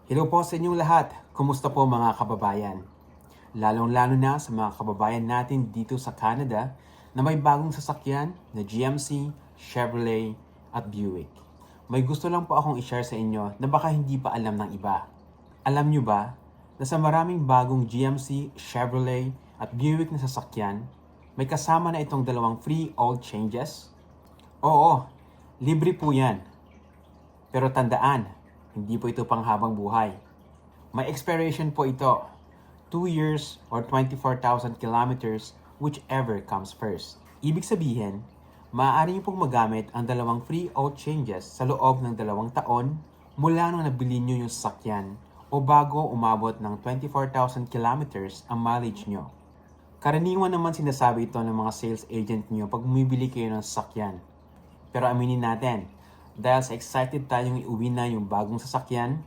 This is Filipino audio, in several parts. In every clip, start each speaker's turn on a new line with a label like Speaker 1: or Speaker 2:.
Speaker 1: Hello po sa inyong lahat. Kumusta po mga kababayan? Lalong-lalo na sa mga kababayan natin dito sa Canada na may bagong sasakyan na GMC, Chevrolet at Buick. May gusto lang po akong i-share sa inyo na baka hindi pa alam ng iba. Alam nyo ba na sa maraming bagong GMC, Chevrolet at Buick na sasakyan, may kasama na itong dalawang free oil changes? Oo, libre po yan. Pero tandaan, hindi po ito panghabang buhay. May expiration po ito, 2 years or 24,000 kilometers, whichever comes first. Ibig sabihin, maaari niyo pong magamit ang dalawang free oil changes sa loob ng 2 taon mula nung nabili niyo yung sasakyan o bago umabot ng 24,000 kilometers ang mileage niyo. Karaniwan naman sinasabi ito ng mga sales agent niyo pag bumibili kayo ng sasakyan. Pero aminin natin, dahil sa excited tayong iuwi na yung bagong sasakyan,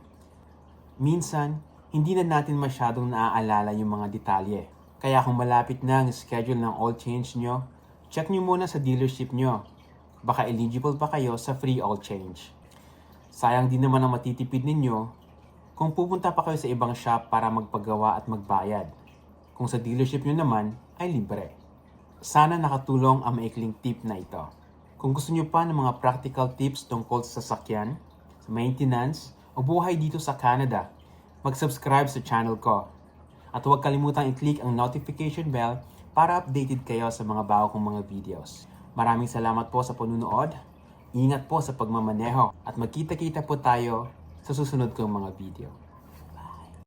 Speaker 1: minsan, hindi na natin masyadong naaalala yung mga detalye. Kaya kung malapit na ang schedule ng oil change nyo, check nyo muna sa dealership nyo. Baka eligible pa kayo sa free oil change. Sayang din naman ang matitipid ninyo kung pupunta pa kayo sa ibang shop para magpagawa at magbayad. Kung sa dealership nyo naman ay libre. Sana nakatulong ang maikling tip na ito. Kung gusto nyo pa ng mga practical tips tungkol sa sasakyan, sa maintenance, o buhay dito sa Canada, mag-subscribe sa channel ko. At huwag kalimutang i-click ang notification bell para updated kayo sa mga bago kong mga videos. Maraming salamat po sa panunood, ingat po sa pagmamaneho, at magkita-kita po tayo sa susunod kong mga video.